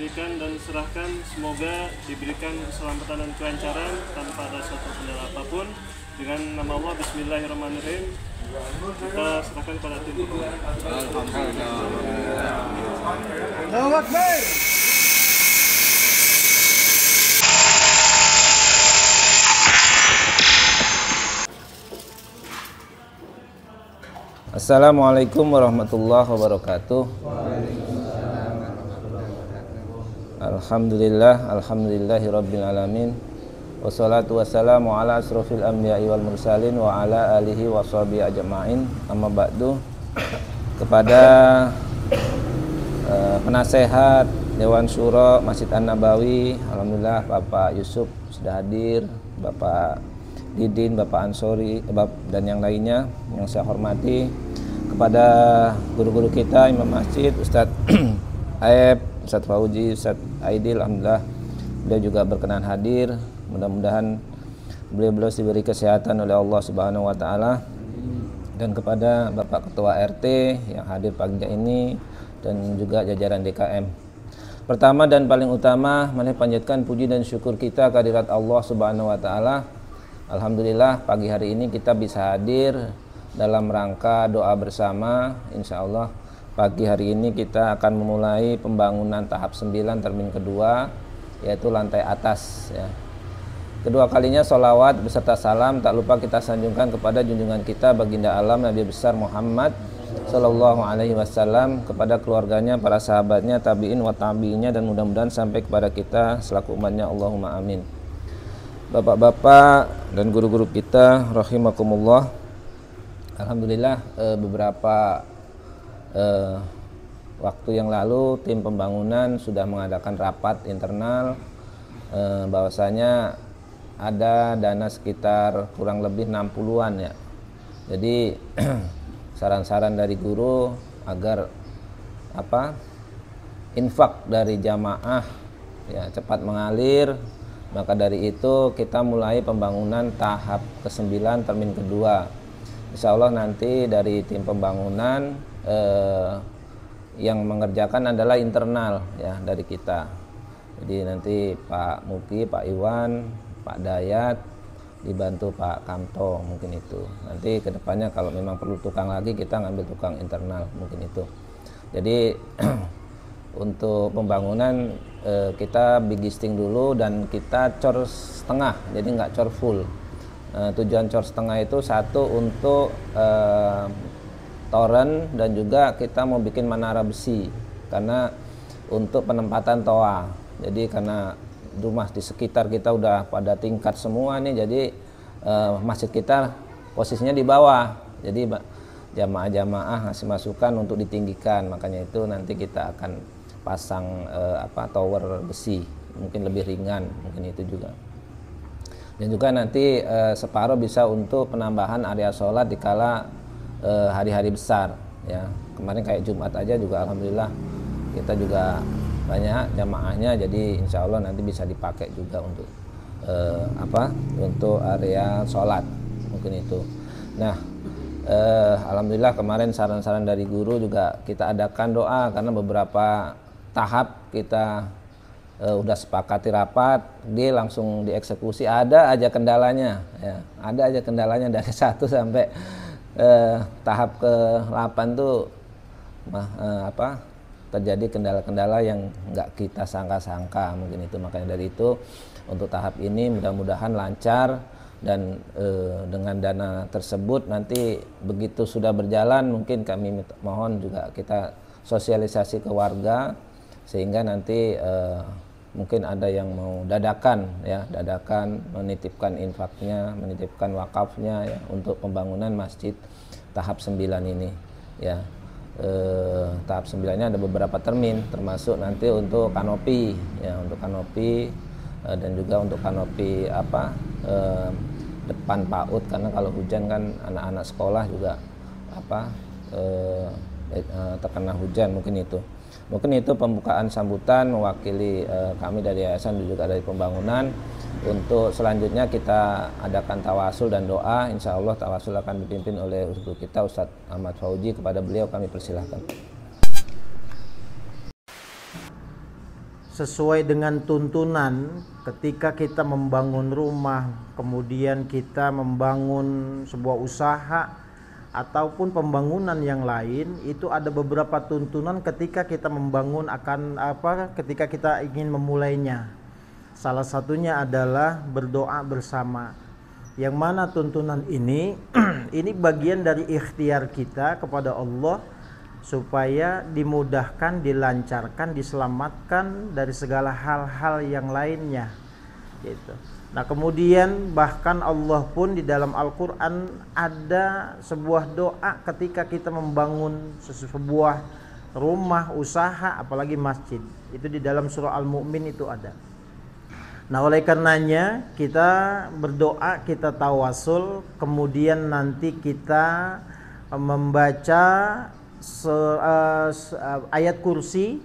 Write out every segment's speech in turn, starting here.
diberikan dan serahkan, semoga diberikan keselamatan dan kelancaran tanpa ada suatu kendala apapun. Dengan nama Allah, Bismillahirrahmanirrahim, kita serahkan pada tim pemenang. Allahu Akbar. Assalamualaikum warahmatullahi wabarakatuh. Alhamdulillahi rabbil alamin. Wassalatu wassalamu ala asrofil anbiya'i wal mursalin wa ala alihi wa sahbihi ajma'in. Amma ba'du. Kepada penasehat Dewan Syuro Masjid An-Nabawi, alhamdulillah Bapak Yusuf sudah hadir, Bapak Didin, Bapak Ansori, dan yang lainnya yang saya hormati. Kepada guru-guru kita, Imam Masjid, Ustadz Aeb, Ustadz Fauji, Ustadz Aidil, alhamdulillah beliau juga berkenan hadir. Mudah-mudahan beliau diberi kesehatan oleh Allah Subhanahu wa taala. Dan kepada Bapak Ketua RT yang hadir pagi ini dan juga jajaran DKM. Pertama dan paling utama, mari panjatkan puji dan syukur kita kehadirat Allah Subhanahu wa taala. Alhamdulillah pagi hari ini kita bisa hadir dalam rangka doa bersama. Insya Allah pagi hari ini kita akan memulai pembangunan tahap 9 termin kedua, yaitu lantai atas ya. Kedua kalinya sholawat beserta salam tak lupa kita sanjungkan kepada junjungan kita baginda alam Nabi besar Muhammad Sallallahu Alaihi Wasallam, kepada keluarganya, para sahabatnya, tabiin wa tabiinnya, dan mudah-mudahan sampai kepada kita selaku umatnya. Allahumma amin. Bapak-bapak dan guru-guru kita rahimakumullah, alhamdulillah beberapa waktu yang lalu tim pembangunan sudah mengadakan rapat internal, bahwasanya ada dana sekitar kurang lebih 60-an ya. Jadi saran-saran dari guru agar infak dari jamaah ya cepat mengalir. Maka dari itu kita mulai pembangunan tahap ke-9 termin kedua. Insya Allah nanti dari tim pembangunan yang mengerjakan adalah internal ya dari kita. Jadi nanti Pak Muki, Pak Iwan, Pak Dayat dibantu Pak Kamto, mungkin itu. Nanti kedepannya kalau memang perlu tukang lagi, kita ngambil tukang internal, mungkin itu. Jadi untuk pembangunan kita bigisting dulu dan kita cor setengah, jadi nggak cor full. Tujuan cor setengah itu satu untuk toren, dan juga kita mau bikin menara besi karena untuk penempatan toa. Jadi karena rumah di sekitar kita udah pada tingkat semua nih, jadi masjid kita posisinya di bawah, jadi jamaah-jamaah ngasih masukan untuk ditinggikan. Makanya itu nanti kita akan pasang tower besi, mungkin lebih ringan, mungkin itu juga. Dan juga nanti separuh bisa untuk penambahan area sholat di kala hari-hari besar ya. Kemarin kayak Jumat aja juga alhamdulillah kita juga banyak jamaahnya, jadi insya Allah nanti bisa dipakai juga untuk untuk area sholat, mungkin itu. Nah alhamdulillah kemarin saran-saran dari guru juga kita adakan doa, karena beberapa tahap kita udah sepakati rapat, dia langsung dieksekusi. Ada aja kendalanya ya, ada aja kendalanya dari 1 sampai tahap ke-8 tuh terjadi kendala-kendala yang nggak kita sangka-sangka, mungkin itu. Makanya dari itu untuk tahap ini mudah-mudahan lancar, dan dengan dana tersebut nanti begitu sudah berjalan, mungkin kami mohon juga kita sosialisasi ke warga, sehingga nanti mungkin ada yang mau dadakan menitipkan infaknya, menitipkan wakafnya ya, untuk pembangunan masjid tahap 9 ini ya. Tahap 9-nya ada beberapa termin, termasuk nanti untuk kanopi ya, untuk kanopi dan juga untuk kanopi depan PAUD, karena kalau hujan kan anak-anak sekolah juga terkena hujan, mungkin itu. Mungkin itu pembukaan sambutan mewakili kami dari yayasan dan juga dari pembangunan. Untuk selanjutnya kita adakan tawasul dan doa. Insya Allah tawasul akan dipimpin oleh guru kita Ustadz Ahmad Fauji. Kepada beliau kami persilahkan. sesuai dengan tuntunan ketika kita membangun rumah, kemudian kita membangun sebuah usaha ataupun pembangunan yang lain, itu ada beberapa tuntunan ketika kita membangun ketika kita ingin memulainya. Salah satunya adalah berdoa bersama. Yang mana tuntunan ini ini bagian dari ikhtiar kita kepada Allah supaya dimudahkan, dilancarkan, diselamatkan dari segala hal-hal yang lainnya gitu. Nah, kemudian bahkan Allah pun di dalam Al-Qur'an ada sebuah doa ketika kita membangun sebuah rumah, usaha, apalagi masjid. Itu di dalam surah Al-Mu'min itu ada. Nah, oleh karenanya kita berdoa, kita tawasul, kemudian nanti kita membaca ayat kursi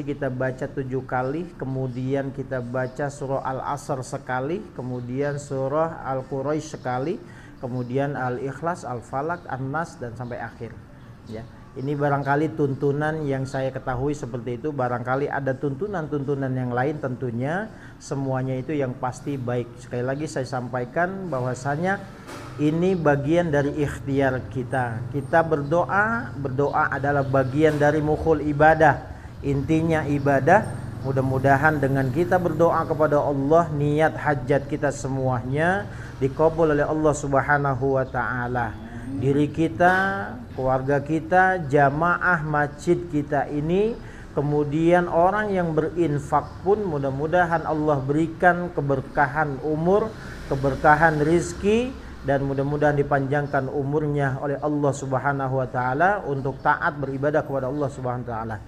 kita baca 7 kali, kemudian kita baca surah Al-Asr sekali, kemudian surah Al-Quraisy sekali, kemudian Al-Ikhlas, Al-Falaq, An-Nas dan sampai akhir ya. Ini barangkali tuntunan yang saya ketahui seperti itu. Barangkali ada tuntunan-tuntunan yang lain, tentunya semuanya itu yang pasti baik. Sekali lagi saya sampaikan bahwasanya ini bagian dari ikhtiar kita. Kita berdoa adalah bagian dari mukhul ibadah. Intinya ibadah. Mudah-mudahan dengan kita berdoa kepada Allah, niat hajat kita semuanya dikabul oleh Allah Subhanahu wa taala. Diri kita, keluarga kita, jamaah masjid kita ini, kemudian orang yang berinfak pun mudah-mudahan Allah berikan keberkahan umur, keberkahan rizki, dan mudah-mudahan dipanjangkan umurnya oleh Allah Subhanahu wa taala untuk taat beribadah kepada Allah Subhanahu wa taala.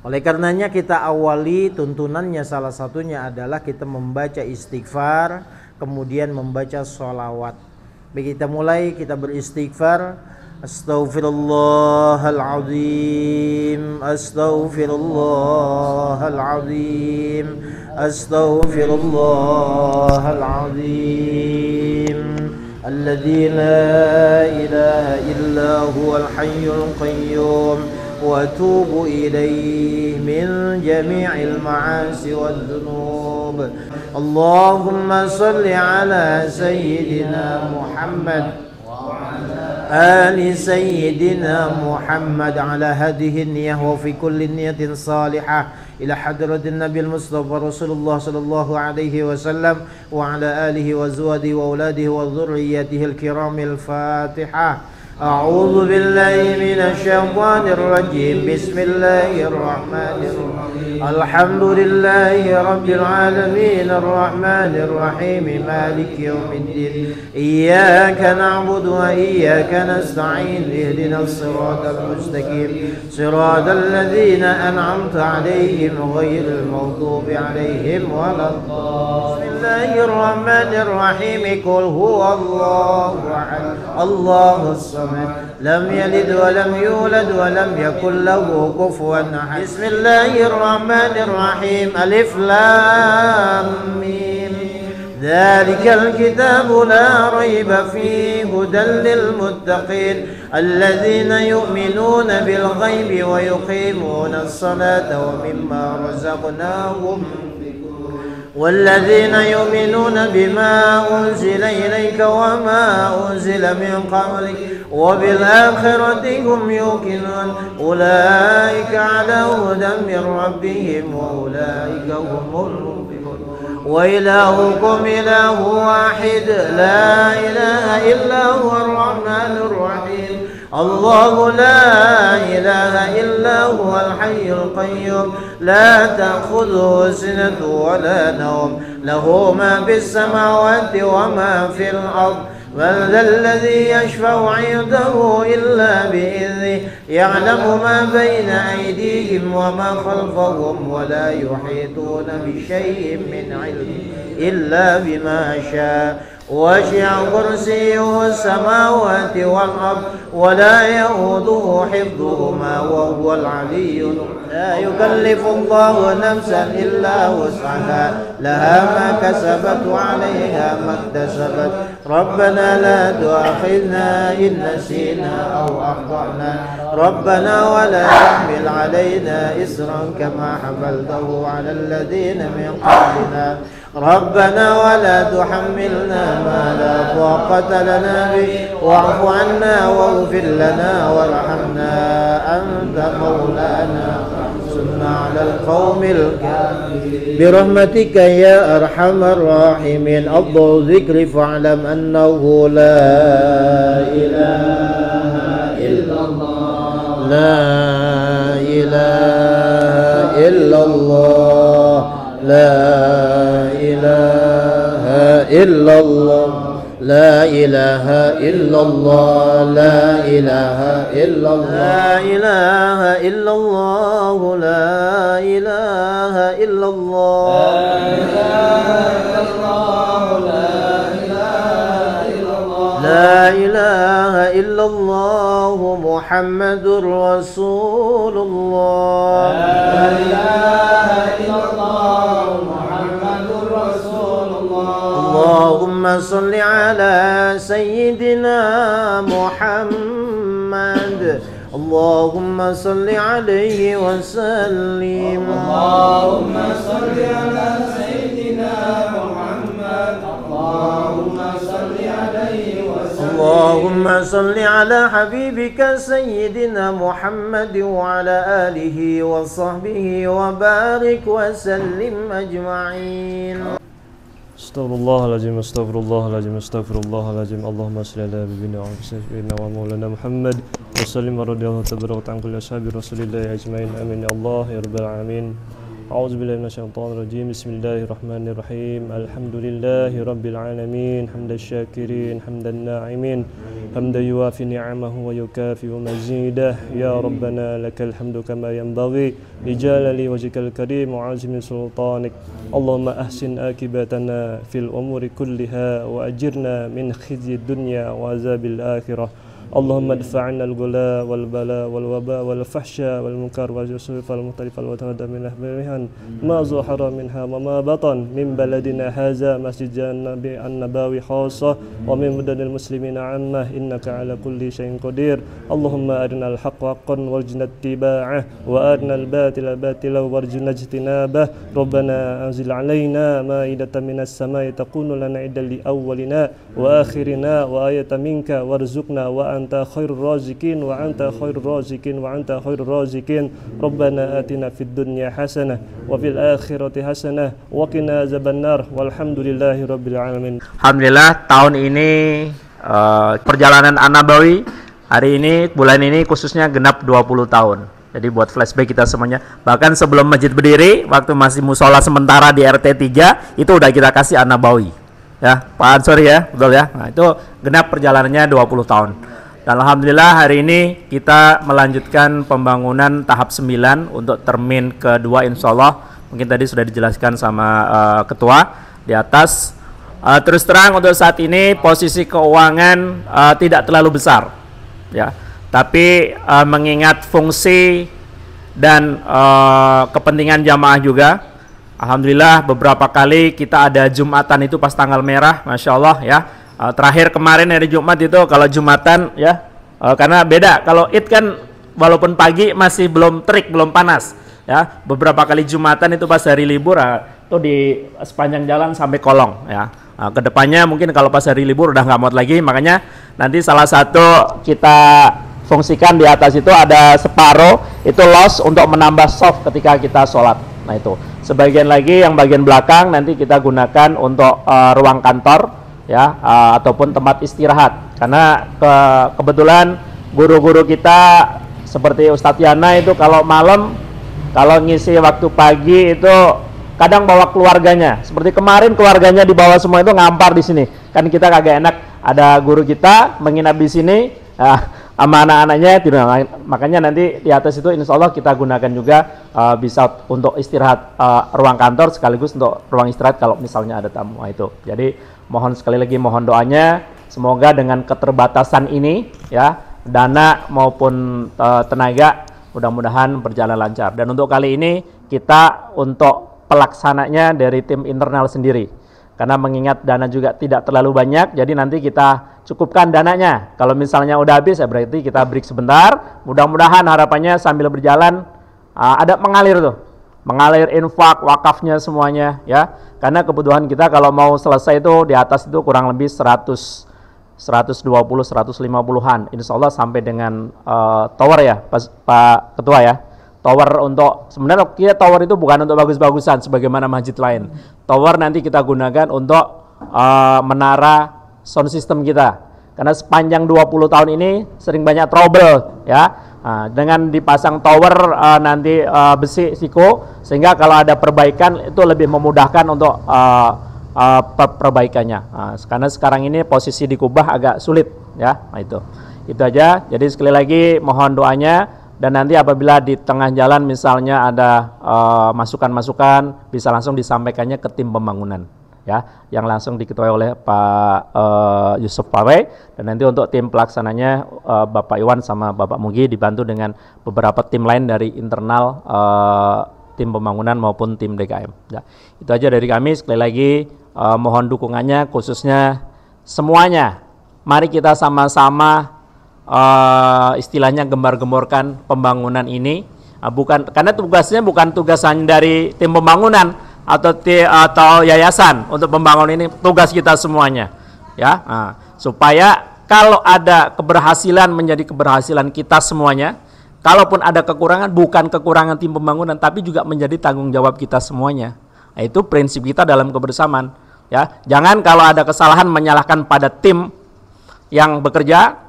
Oleh karenanya kita awali tuntunannya, salah satunya adalah kita membaca istighfar, kemudian membaca sholawat. Baik, kita mulai, kita beristighfar. Astaghfirullahaladzim, astaghfirullahaladzim, astaghfirullahaladzim. Alladzi la ilaha illa huwal hayyul qayyum wa atubu ilaihi min jami'il ma'asi wadh-dhunub. Allahumma salli ala sayyidina Muhammad آل سيدنا محمد على هذه النية وفي كل نية صالحة إلى حضرة النبي المصطفى رسول الله صلى الله عليه وسلم وعلى آله وزواجه وأولاده وذريته الكرام. الفاتحة. أعوذ بالله من الشيطان الرجيم. بسم الله الرحمن الرحيم. الحمد لله رب العالمين الرحمن الرحيم مالك يوم الدين. إياك نعبد وإياك نستعين. اهدنا الصراط المستقيم صراط الذين أنعمت عليهم غير المغضوب عليهم ولا الضالين. بسم الله الرحمن الرحيم. قل هو الله أحد الله الصمد لم يلد ولم يولد ولم يكن له كفوا أحد. بسم الله الرحمن الرحيم. ألف لام ميم. ذلك الكتاب لا ريب فيه هدى للمتقين الذين يؤمنون بالغيب ويقيمون الصلاة ومما رزقناهم والذين يؤمنون بما أنزل إليك وما أنزل من قبلك وبالآخرة هم يوقنون أولئك على هدى من ربهم وأولئك هم المفلحون. وإلهكم إله واحد لا إله إلا هو الرحمن الرحيم. الله لا إله إلا هو الحي القيوم لا تأخذه سنة ولا نوم له ما في السماوات وما في الأرض. من ذا الذي يشفع عنده إلا بإذنه يعلم ما بين أيديهم وما خلفهم ولا يحيطون بشيء من علمه إلا بما شاء. وسع كرسيه السماوات والأرض ولا يؤوده حفظهما وهو العلي لا يكلف الله نفسا إلا وسعها لها ما كسبت وعليها ما اكتسبت ربنا لا تؤاخذنا إن نسينا أو أخطأنا ربنا ولا تحمل علينا إسرا كما حملته على الذين من قبلنا ربنا ولا تحملنا ما لا طاقة لنا به واعف عنا واغفر لنا وارحمنا أنت مولانا فانصرنا على القوم الكافرين برحمتك يا أرحم الراحمين أفضل ذكر فاعلم أنه لا إله إلا الله لا إله إلا الله لا إله إلا الله لا إله إلا الله لا إله إلا الله لا إله إلا الله لا إله إلا الله لا إله إلا الله محمد رسول الله لا إله إلا الله محمد رسول الله اللهم صل على سيدنا محمد اللهم صل عليه وسلم اللهم صل على سيدنا محمد اللهم صل عليه وسلم اللهم صل على حبيبك سيدنا محمد وعلى آله وصحبه وبارك وسلم أجمعين Astagfirullahaladzim, astagfirullahaladzim, astagfirullahaladzim. Allahumma salli ala nabiyyina wa maulana Muhammad wa sallim wa radiyallahu tabaraka an kulli ashabi rasulillahi ajmain. Amin ya Allah ya rabbal alamin. A'udzubillahi minasyaitonir rajim. Bismillahirrahmanirrahim. Alhamdulillahi rabbil alamin. Hamdash syakirin, hamdan na'imin. Hamdan yuwafi ni'amahu wa yukafi'u mazidah. Ya Rabbana lakal hamdu kama yanbaghi li jalali wajhikal karim wa 'azimi sultanik. Allahumma ahsin akibatana fil umuri kulliha wa ajirna min khizyi dunya wa azabil akhirah. Allahumma adfa'na al-gula wal bala wal waba wal fahsya wal munkar wal jusuf wal muhtalif wal watahada min ahbarihan ma zuhara minha wa ma batan min baladina haza masjidan nabi an-nabawi khassa wa min mudanil muslimina ammah innaka ala kulli syai'in qadir. Allahumma arina al-haqqa haqqan warjina ittiba'ah wa arina al-batila batila warjina ijtinabah. Rabbana anzil alaina ma'idatan minas samai takunu lana iddan li awwalina wa akhirina wa ayatan minka warzuqna wa anta khairur razikin wa anta khairur razikin wa anta khairur razikin. Rabbana atina fid dunya hasanah wa fil akhirati hasanah wa qina azabannar walhamdulillahi rabbil alamin. Alhamdulillah tahun ini perjalanan An-Nabawi hari ini bulan ini khususnya genap 20 tahun. Jadi buat flashback kita semuanya. Bahkan sebelum masjid berdiri waktu masih musola sementara di RT 3 itu udah kita kasih An-Nabawi. Ya, Pak Ansori ya, betul ya. Nah, itu genap perjalanannya 20 tahun. Dan alhamdulillah hari ini kita melanjutkan pembangunan tahap 9 untuk termin kedua insyaallah. Mungkin tadi sudah dijelaskan sama ketua di atas. Terus terang untuk saat ini posisi keuangan tidak terlalu besar ya. Tapi mengingat fungsi dan kepentingan jamaah juga, alhamdulillah beberapa kali kita ada Jumatan itu pas tanggal merah, Masya Allah ya. Terakhir kemarin hari Jumat itu kalau Jumatan ya, karena beda kalau Id kan walaupun pagi masih belum terik, belum panas ya. Beberapa kali Jumatan itu pas hari libur itu di sepanjang jalan sampai kolong ya. Kedepannya mungkin kalau pas hari libur udah nggak muat lagi, makanya nanti salah satu kita fungsikan di atas itu ada separuh itu los untuk menambah soft ketika kita sholat. Nah itu sebagian lagi yang bagian belakang nanti kita gunakan untuk ruang kantor ya, ataupun tempat istirahat. Karena kebetulan guru-guru kita seperti Ustadz Yana itu kalau malam, kalau ngisi waktu pagi itu kadang bawa keluarganya. Seperti kemarin keluarganya dibawa semua itu ngampar di sini. Kan kita kagak enak ada guru kita menginap di sini sama anak-anaknya. Makanya nanti di atas itu insya Allah kita gunakan juga bisa untuk istirahat ruang kantor sekaligus untuk ruang istirahat kalau misalnya ada tamu. Nah, itu. Jadi mohon sekali lagi mohon doanya semoga dengan keterbatasan ini ya dana maupun tenaga mudah-mudahan berjalan lancar. Dan untuk kali ini kita untuk pelaksananya dari tim internal sendiri. Karena mengingat dana juga tidak terlalu banyak, jadi nanti kita cukupkan dananya. Kalau misalnya udah habis, ya berarti kita break sebentar. Mudah-mudahan harapannya sambil berjalan ada mengalir tuh, mengalir infak, wakafnya semuanya ya. Karena kebutuhan kita kalau mau selesai itu di atas itu kurang lebih 120, 150-an. Insya Allah sampai dengan tower ya, Pak Ketua ya. Tower untuk, sebenarnya kita tower itu bukan untuk bagus-bagusan sebagaimana masjid lain. Tower nanti kita gunakan untuk menara sound system kita. Karena sepanjang 20 tahun ini sering banyak trouble ya. Nah, dengan dipasang tower nanti besi siko, sehingga kalau ada perbaikan itu lebih memudahkan untuk perbaikannya. Nah, karena sekarang ini posisi di Kubah agak sulit ya. Nah, itu aja. Jadi sekali lagi mohon doanya. Dan nanti apabila di tengah jalan misalnya ada masukan-masukan, bisa langsung disampaikannya ke tim pembangunan ya, yang langsung diketuai oleh Pak Yusuf Pawe. Dan nanti untuk tim pelaksananya Bapak Iwan sama Bapak Mugi dibantu dengan beberapa tim lain dari internal tim pembangunan maupun tim DKM ya. Itu aja dari kami. Sekali lagi mohon dukungannya, khususnya semuanya. Mari kita sama-sama istilahnya gembar-gemborkan pembangunan ini, bukan karena tugasnya bukan tugasan dari tim pembangunan atau yayasan untuk pembangunan ini, tugas kita semuanya ya. Supaya kalau ada keberhasilan menjadi keberhasilan kita semuanya, kalaupun ada kekurangan bukan kekurangan tim pembangunan tapi juga menjadi tanggung jawab kita semuanya. Nah, itu prinsip kita dalam kebersamaan ya. Jangan kalau ada kesalahan menyalahkan pada tim yang bekerja,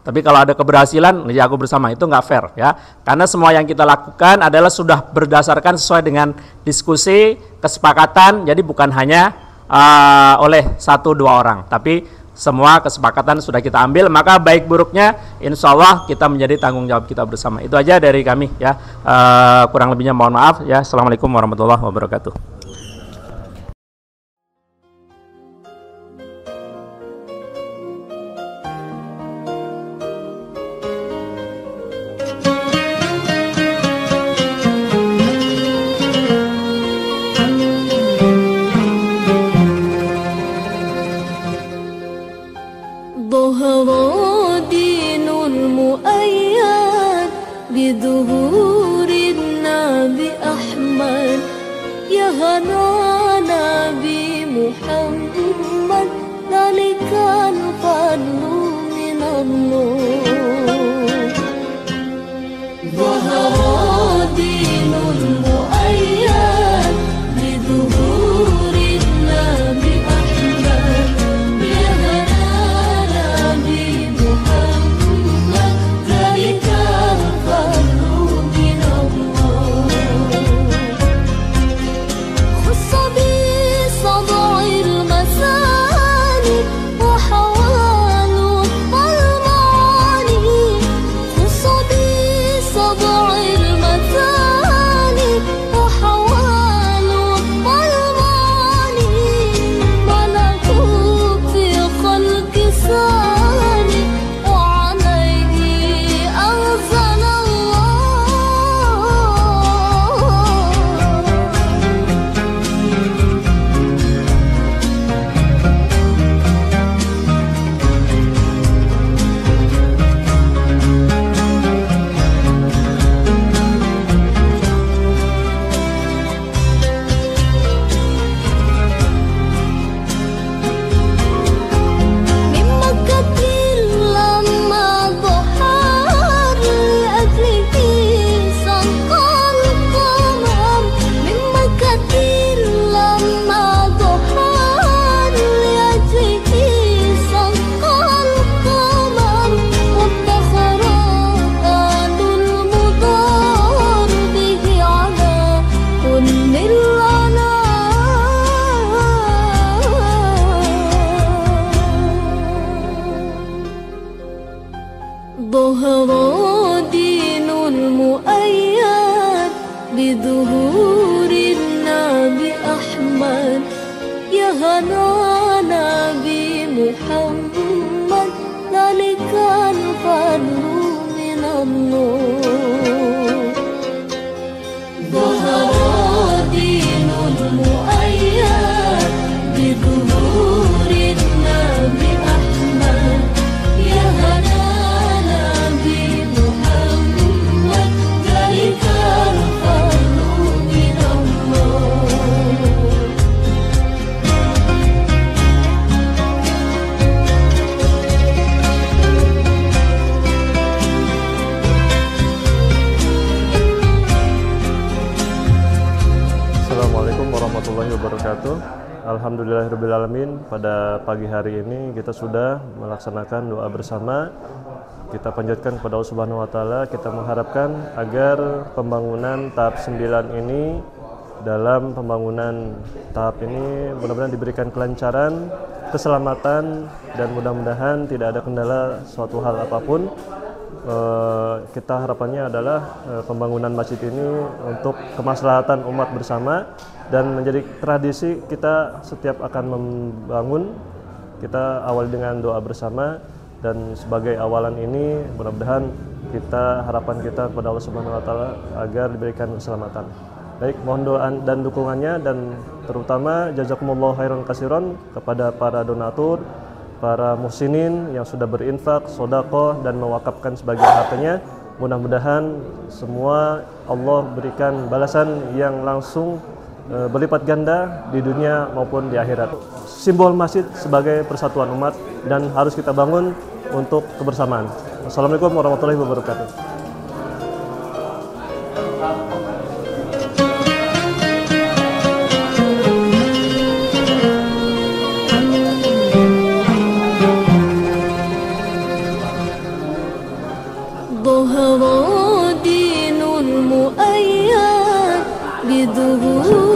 tapi kalau ada keberhasilan, ya aku bersama, itu nggak fair ya. Karena semua yang kita lakukan adalah sudah berdasarkan sesuai dengan diskusi, kesepakatan. Jadi bukan hanya oleh 1-2 orang, tapi semua kesepakatan sudah kita ambil. Maka baik buruknya, insya Allah kita menjadi tanggung jawab kita bersama. Itu aja dari kami ya. Kurang lebihnya mohon maaf ya. Assalamualaikum warahmatullahi wabarakatuh. هنا نبي محمد ذلك الفضل من الله ظهر دين المؤيد بظهور النبي أحمد يا هنانا بمحمد ذلك الفضل من الله. Assalamualaikum warahmatullahi wabarakatuh. Alhamdulillahirrabbilalamin. Pada pagi hari ini kita sudah melaksanakan doa bersama. Kita panjatkan kepada Allah Subhanahu wa taala, kita mengharapkan agar pembangunan tahap 9 ini, dalam pembangunan tahap ini mudah-mudahan diberikan kelancaran, keselamatan, dan mudah-mudahan tidak ada kendala suatu hal apapun. Kita harapannya adalah pembangunan masjid ini untuk kemaslahatan umat bersama dan menjadi tradisi kita setiap akan membangun, kita awali dengan doa bersama, dan sebagai awalan ini mudah-mudahan harapan kita kepada Allah Subhanahu wa taala agar diberikan keselamatan. Baik, mohon doa dan dukungannya, dan terutama jazakumullah khairan katsiran kepada para donatur, para muhsinin yang sudah berinfak, sedekah, dan mewakafkan sebagian hartanya. Mudah-mudahan semua Allah berikan balasan yang langsung berlipat ganda di dunia maupun di akhirat. Simbol masjid sebagai persatuan umat dan harus kita bangun untuk kebersamaan. Wassalamualaikum warahmatullahi wabarakatuh. ظهر دين المؤيد بظهور